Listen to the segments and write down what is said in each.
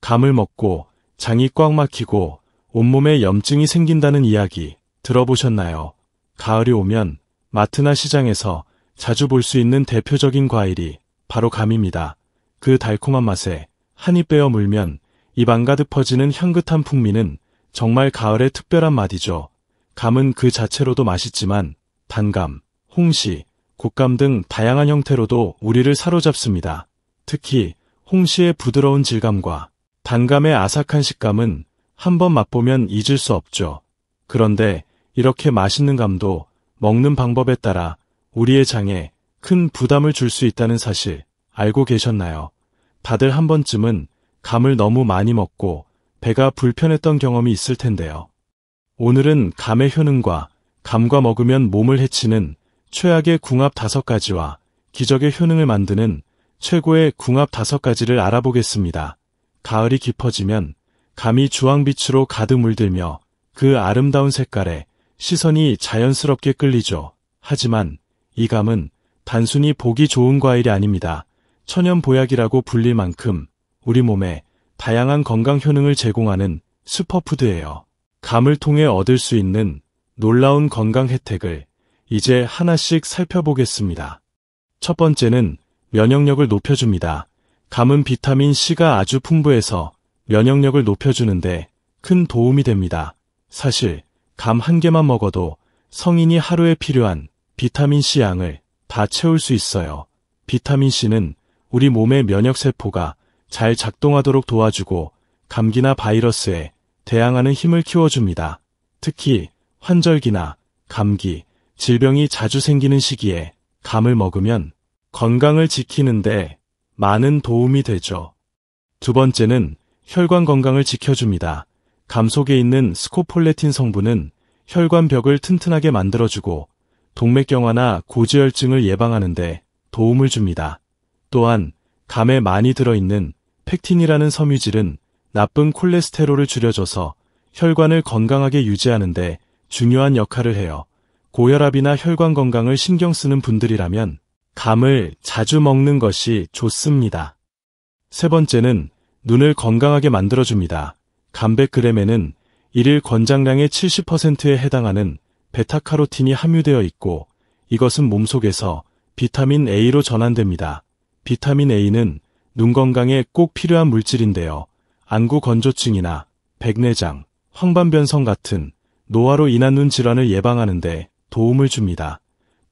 감을 먹고 장이 꽉 막히고 온몸에 염증이 생긴다는 이야기 들어보셨나요? 가을이 오면 마트나 시장에서 자주 볼 수 있는 대표적인 과일이 바로 감입니다. 그 달콤한 맛에 한입 베어 물면 입 안가득 퍼지는 향긋한 풍미는 정말 가을의 특별한 맛이죠. 감은 그 자체로도 맛있지만 단감, 홍시, 곶감 등 다양한 형태로도 우리를 사로잡습니다. 특히 홍시의 부드러운 질감과 단감의 아삭한 식감은 한번 맛보면 잊을 수 없죠. 그런데 이렇게 맛있는 감도 먹는 방법에 따라 우리의 장에 큰 부담을 줄 수 있다는 사실 알고 계셨나요? 다들 한 번쯤은 감을 너무 많이 먹고 배가 불편했던 경험이 있을 텐데요. 오늘은 감의 효능과 감과 먹으면 몸을 해치는 최악의 궁합 5가지와 기적의 효능을 만드는 최고의 궁합 5가지를 알아보겠습니다. 가을이 깊어지면 감이 주황빛으로 가득 물들며 그 아름다운 색깔에 시선이 자연스럽게 끌리죠. 하지만 이 감은 단순히 보기 좋은 과일이 아닙니다. 천연 보약이라고 불릴 만큼 우리 몸에 다양한 건강 효능을 제공하는 슈퍼푸드예요. 감을 통해 얻을 수 있는 놀라운 건강 혜택을 이제 하나씩 살펴보겠습니다. 첫 번째는 면역력을 높여줍니다. 감은 비타민 C가 아주 풍부해서 면역력을 높여주는데 큰 도움이 됩니다. 사실 감 한 개만 먹어도 성인이 하루에 필요한 비타민 C 양을 다 채울 수 있어요. 비타민 C는 우리 몸의 면역세포가 잘 작동하도록 도와주고 감기나 바이러스에 대항하는 힘을 키워줍니다. 특히 환절기나 감기, 질병이 자주 생기는 시기에 감을 먹으면 건강을 지키는데 많은 도움이 되죠. 두 번째는 혈관 건강을 지켜줍니다. 감 속에 있는 스코폴레틴 성분은 혈관벽을 튼튼하게 만들어주고 동맥경화나 고지혈증을 예방하는데 도움을 줍니다. 또한 감에 많이 들어있는 펙틴이라는 섬유질은 나쁜 콜레스테롤을 줄여줘서 혈관을 건강하게 유지하는데 중요한 역할을 해요. 고혈압이나 혈관 건강을 신경 쓰는 분들이라면 감을 자주 먹는 것이 좋습니다. 세 번째는 눈을 건강하게 만들어줍니다. 감 100g에는 일일 권장량의 70%에 해당하는 베타카로틴이 함유되어 있고 이것은 몸속에서 비타민 A로 전환됩니다. 비타민 A는 눈 건강에 꼭 필요한 물질인데요. 안구 건조증이나 백내장, 황반변성 같은 노화로 인한 눈 질환을 예방하는 데 도움을 줍니다.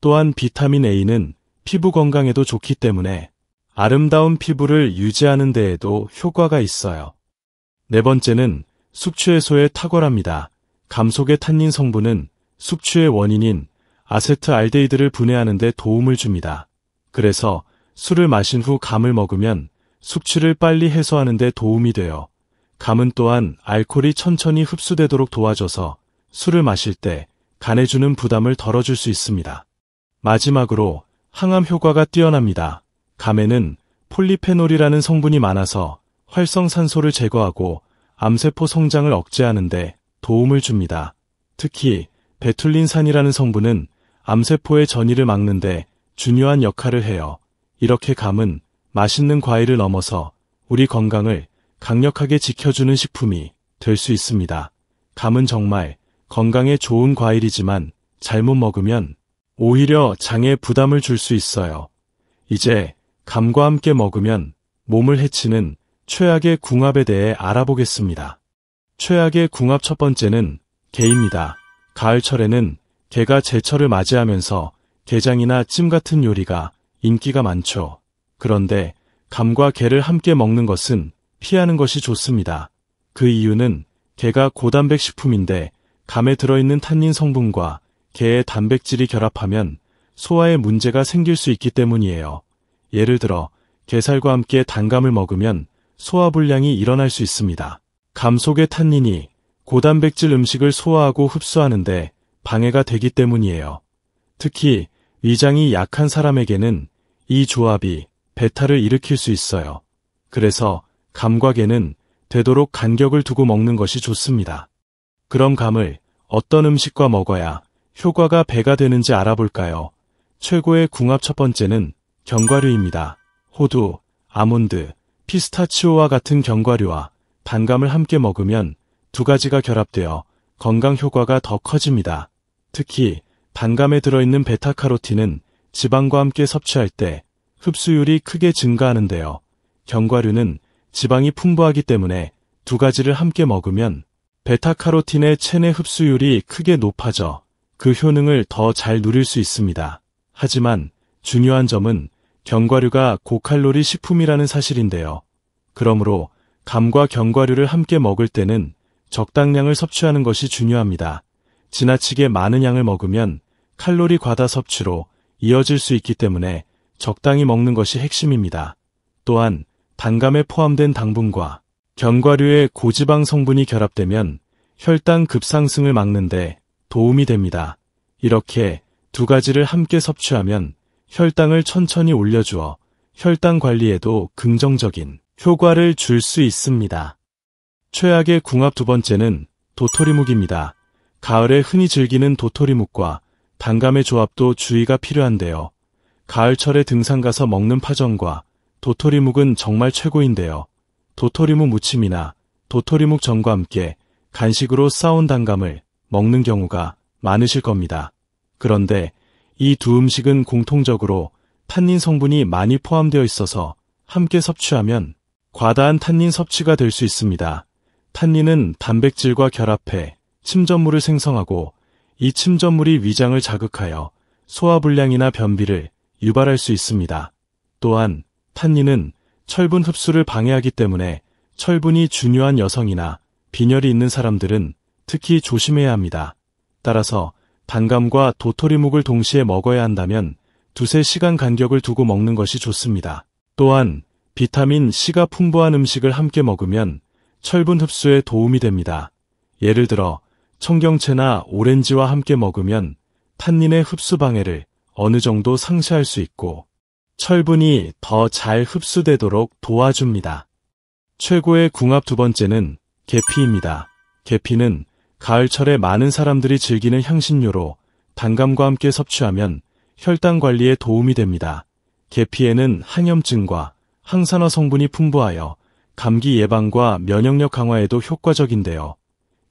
또한 비타민 A는 피부 건강에도 좋기 때문에 아름다운 피부를 유지하는 데에도 효과가 있어요. 네 번째는 숙취 해소에 탁월합니다. 감 속의 탄닌 성분은 숙취의 원인인 아세트알데히드를 분해하는 데 도움을 줍니다. 그래서 술을 마신 후 감을 먹으면 숙취를 빨리 해소하는 데 도움이 돼요. 감은 또한 알코올이 천천히 흡수되도록 도와줘서 술을 마실 때 간에 주는 부담을 덜어줄 수 있습니다. 마지막으로 항암 효과가 뛰어납니다. 감에는 폴리페놀이라는 성분이 많아서 활성산소를 제거하고 암세포 성장을 억제하는 데 도움을 줍니다. 특히 베툴린산이라는 성분은 암세포의 전이를 막는 데 중요한 역할을 해요. 이렇게 감은 맛있는 과일을 넘어서 우리 건강을 강력하게 지켜주는 식품이 될 수 있습니다. 감은 정말 건강에 좋은 과일이지만 잘못 먹으면 오히려 장에 부담을 줄 수 있어요. 이제 감과 함께 먹으면 몸을 해치는 최악의 궁합에 대해 알아보겠습니다. 최악의 궁합 첫 번째는 게입니다. 가을철에는 게가 제철을 맞이하면서 게장이나 찜 같은 요리가 인기가 많죠. 그런데 감과 게를 함께 먹는 것은 피하는 것이 좋습니다. 그 이유는 게가 고단백 식품인데 감에 들어있는 탄닌 성분과 게의 단백질이 결합하면 소화에 문제가 생길 수 있기 때문이에요. 예를 들어 게살과 함께 단감을 먹으면 소화불량이 일어날 수 있습니다. 감 속의 탄닌이 고단백질 음식을 소화하고 흡수하는데 방해가 되기 때문이에요. 특히 위장이 약한 사람에게는 이 조합이 배탈을 일으킬 수 있어요. 그래서 감과 게는 되도록 간격을 두고 먹는 것이 좋습니다. 그럼 감을 어떤 음식과 먹어야 효과가 배가 되는지 알아볼까요? 최고의 궁합 첫 번째는 견과류입니다. 호두, 아몬드, 피스타치오와 같은 견과류와 단감을 함께 먹으면 두 가지가 결합되어 건강 효과가 더 커집니다. 특히 단감에 들어있는 베타카로틴은 지방과 함께 섭취할 때 흡수율이 크게 증가하는데요. 견과류는 지방이 풍부하기 때문에 두 가지를 함께 먹으면 베타카로틴의 체내 흡수율이 크게 높아져 그 효능을 더 잘 누릴 수 있습니다. 하지만 중요한 점은 견과류가 고칼로리 식품이라는 사실인데요. 그러므로 감과 견과류를 함께 먹을 때는 적당량을 섭취하는 것이 중요합니다. 지나치게 많은 양을 먹으면 칼로리 과다 섭취로 이어질 수 있기 때문에 적당히 먹는 것이 핵심입니다. 또한 단감에 포함된 당분과 견과류의 고지방 성분이 결합되면 혈당 급상승을 막는 데 도움이 됩니다. 이렇게 두 가지를 함께 섭취하면 혈당을 천천히 올려주어 혈당 관리에도 긍정적인 효과를 줄 수 있습니다. 최악의 궁합 두 번째는 도토리묵입니다. 가을에 흔히 즐기는 도토리묵과 단감의 조합도 주의가 필요한데요. 가을철에 등산 가서 먹는 파전과 도토리묵은 정말 최고인데요. 도토리묵 무침이나 도토리묵 전과 함께 간식으로 싸온 단감을 먹는 경우가 많으실 겁니다. 그런데 이 두 음식은 공통적으로 탄닌 성분이 많이 포함되어 있어서 함께 섭취하면 과다한 탄닌 섭취가 될 수 있습니다. 탄닌은 단백질과 결합해 침전물을 생성하고 이 침전물이 위장을 자극하여 소화불량이나 변비를 유발할 수 있습니다. 또한 탄닌은 철분 흡수를 방해하기 때문에 철분이 중요한 여성이나 빈혈이 있는 사람들은 특히 조심해야 합니다. 따라서 단감과 도토리묵을 동시에 먹어야 한다면 두세 시간 간격을 두고 먹는 것이 좋습니다. 또한 비타민 C가 풍부한 음식을 함께 먹으면 철분 흡수에 도움이 됩니다. 예를 들어 청경채나 오렌지와 함께 먹으면 탄닌의 흡수 방해를 어느 정도 상쇄할 수 있고 철분이 더 잘 흡수되도록 도와줍니다. 최고의 궁합 두 번째는 계피입니다. 계피는 가을철에 많은 사람들이 즐기는 향신료로 단감과 함께 섭취하면 혈당 관리에 도움이 됩니다. 계피에는 항염증과 항산화 성분이 풍부하여 감기 예방과 면역력 강화에도 효과적인데요.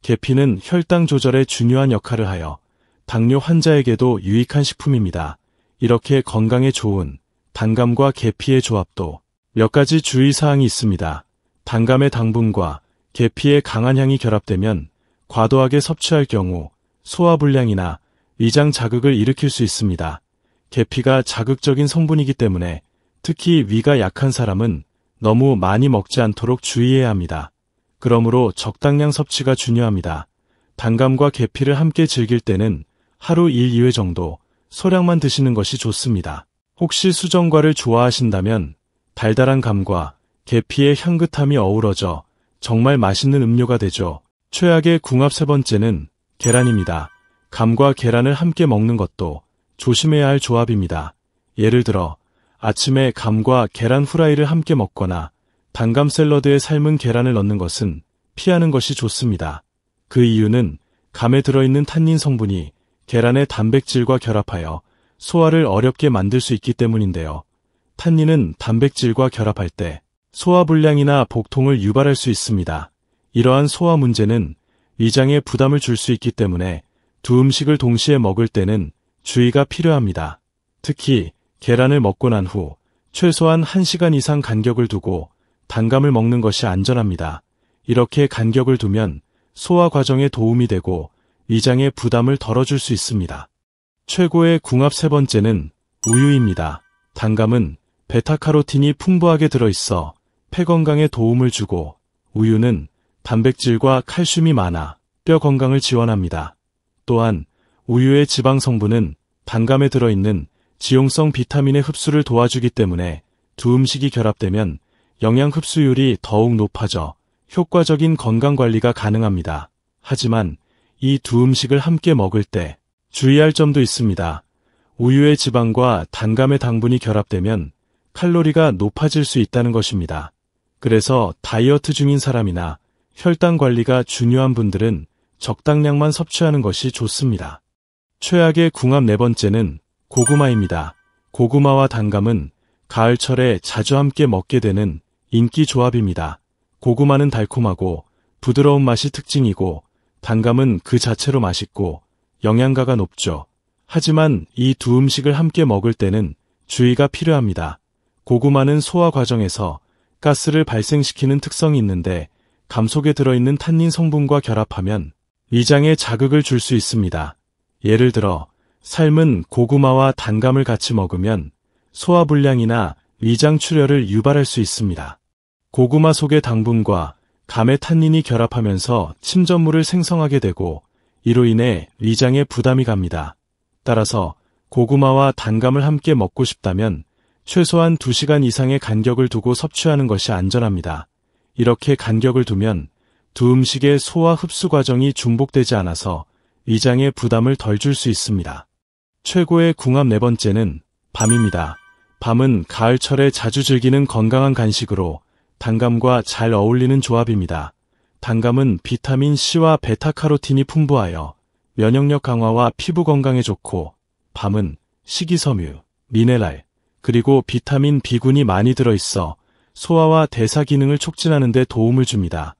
계피는 혈당 조절에 중요한 역할을 하여 당뇨 환자에게도 유익한 식품입니다. 이렇게 건강에 좋은 단감과 계피의 조합도 몇 가지 주의사항이 있습니다. 단감의 당분과 계피의 강한 향이 결합되면 과도하게 섭취할 경우 소화불량이나 위장 자극을 일으킬 수 있습니다. 계피가 자극적인 성분이기 때문에 특히 위가 약한 사람은 너무 많이 먹지 않도록 주의해야 합니다. 그러므로 적당량 섭취가 중요합니다. 단감과 계피를 함께 즐길 때는 하루 1, 2회 정도 소량만 드시는 것이 좋습니다. 혹시 수정과를 좋아하신다면 달달한 감과 계피의 향긋함이 어우러져 정말 맛있는 음료가 되죠. 최악의 궁합 세 번째는 계란입니다. 감과 계란을 함께 먹는 것도 조심해야 할 조합입니다. 예를 들어 아침에 감과 계란 후라이를 함께 먹거나 단감 샐러드에 삶은 계란을 넣는 것은 피하는 것이 좋습니다. 그 이유는 감에 들어있는 탄닌 성분이 계란의 단백질과 결합하여 소화를 어렵게 만들 수 있기 때문인데요. 탄닌은 단백질과 결합할 때 소화불량이나 복통을 유발할 수 있습니다. 이러한 소화 문제는 위장에 부담을 줄 수 있기 때문에 두 음식을 동시에 먹을 때는 주의가 필요합니다. 특히 계란을 먹고 난 후 최소한 1시간 이상 간격을 두고 단감을 먹는 것이 안전합니다. 이렇게 간격을 두면 소화 과정에 도움이 되고 위장의 부담을 덜어줄 수 있습니다. 최고의 궁합 세 번째는 우유입니다. 단감은 베타카로틴이 풍부하게 들어있어 폐 건강에 도움을 주고 우유는 단백질과 칼슘이 많아 뼈 건강을 지원합니다. 또한 우유의 지방 성분은 단감에 들어있는 지용성 비타민의 흡수를 도와주기 때문에 두 음식이 결합되면 영양 흡수율이 더욱 높아져 효과적인 건강관리가 가능합니다. 하지만 이 두 음식을 함께 먹을 때 주의할 점도 있습니다. 우유의 지방과 단감의 당분이 결합되면 칼로리가 높아질 수 있다는 것입니다. 그래서 다이어트 중인 사람이나 혈당 관리가 중요한 분들은 적당량만 섭취하는 것이 좋습니다. 최악의 궁합 네 번째는 고구마입니다. 고구마와 단감은 가을철에 자주 함께 먹게 되는 인기 조합입니다. 고구마는 달콤하고 부드러운 맛이 특징이고 단감은 그 자체로 맛있고 영양가가 높죠. 하지만 이 두 음식을 함께 먹을 때는 주의가 필요합니다. 고구마는 소화 과정에서 가스를 발생시키는 특성이 있는데 감 속에 들어있는 탄닌 성분과 결합하면 위장에 자극을 줄 수 있습니다. 예를 들어 삶은 고구마와 단감을 같이 먹으면 소화불량이나 위장 출혈을 유발할 수 있습니다. 고구마 속의 당분과 감의 탄닌이 결합하면서 침전물을 생성하게 되고 이로 인해 위장에 부담이 갑니다. 따라서 고구마와 단감을 함께 먹고 싶다면 최소한 2시간 이상의 간격을 두고 섭취하는 것이 안전합니다. 이렇게 간격을 두면 두 음식의 소화 흡수 과정이 중복되지 않아서 위장에 부담을 덜 줄 수 있습니다. 최고의 궁합 4번째는 밤입니다. 밤은 가을철에 자주 즐기는 건강한 간식으로 단감과 잘 어울리는 조합입니다. 단감은 비타민 C와 베타카로틴이 풍부하여 면역력 강화와 피부 건강에 좋고 밤은 식이섬유, 미네랄, 그리고 비타민 B군이 많이 들어있어 소화와 대사 기능을 촉진하는 데 도움을 줍니다.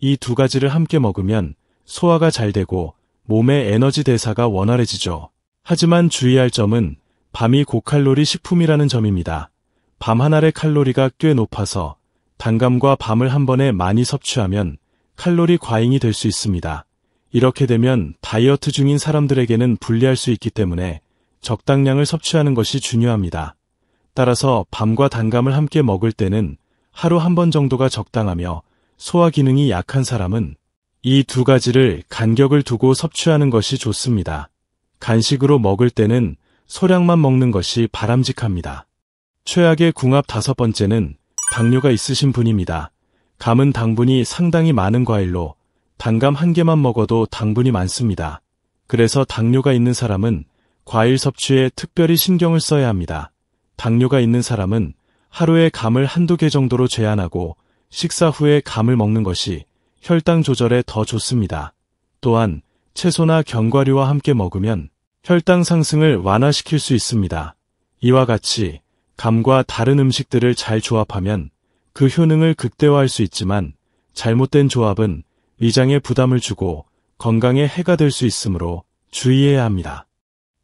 이 두 가지를 함께 먹으면 소화가 잘 되고 몸의 에너지 대사가 원활해지죠. 하지만 주의할 점은 밤이 고칼로리 식품이라는 점입니다. 밤 한 알의 칼로리가 꽤 높아서 단감과 밤을 한 번에 많이 섭취하면 칼로리 과잉이 될 수 있습니다. 이렇게 되면 다이어트 중인 사람들에게는 불리할 수 있기 때문에 적당량을 섭취하는 것이 중요합니다. 따라서 밤과 단감을 함께 먹을 때는 하루 한 번 정도가 적당하며 소화 기능이 약한 사람은 이 두 가지를 간격을 두고 섭취하는 것이 좋습니다. 간식으로 먹을 때는 소량만 먹는 것이 바람직합니다. 최악의 궁합 5번째는 당뇨가 있으신 분입니다. 감은 당분이 상당히 많은 과일로 단감 한 개만 먹어도 당분이 많습니다. 그래서 당뇨가 있는 사람은 과일 섭취에 특별히 신경을 써야 합니다. 당뇨가 있는 사람은 하루에 감을 1~2개 정도로 제한하고 식사 후에 감을 먹는 것이 혈당 조절에 더 좋습니다. 또한 채소나 견과류와 함께 먹으면 혈당 상승을 완화시킬 수 있습니다. 이와 같이 감과 다른 음식들을 잘 조합하면 그 효능을 극대화할 수 있지만 잘못된 조합은 위장에 부담을 주고 건강에 해가 될 수 있으므로 주의해야 합니다.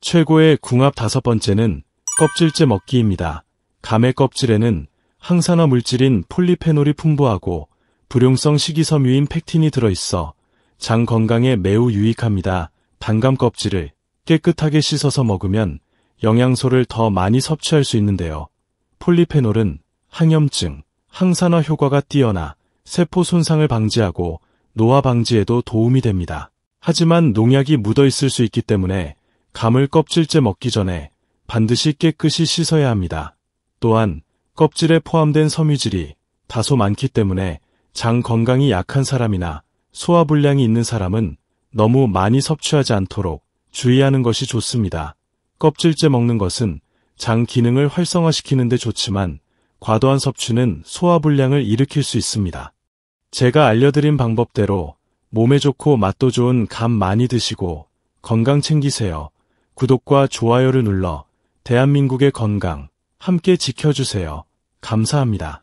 최고의 궁합 5번째는 껍질째 먹기입니다. 감의 껍질에는 항산화 물질인 폴리페놀이 풍부하고 불용성 식이섬유인 팩틴이 들어있어 장 건강에 매우 유익합니다. 단감 껍질을 깨끗하게 씻어서 먹으면 영양소를 더 많이 섭취할 수 있는데요. 폴리페놀은 항염증, 항산화 효과가 뛰어나 세포 손상을 방지하고 노화 방지에도 도움이 됩니다. 하지만 농약이 묻어 있을 수 있기 때문에 감을 껍질째 먹기 전에 반드시 깨끗이 씻어야 합니다. 또한 껍질에 포함된 섬유질이 다소 많기 때문에 장 건강이 약한 사람이나 소화불량이 있는 사람은 너무 많이 섭취하지 않도록 주의하는 것이 좋습니다. 껍질째 먹는 것은 장 기능을 활성화시키는 데 좋지만 과도한 섭취는 소화불량을 일으킬 수 있습니다. 제가 알려드린 방법대로 몸에 좋고 맛도 좋은 감 많이 드시고 건강 챙기세요. 구독과 좋아요를 눌러 대한민국의 건강 함께 지켜주세요. 감사합니다.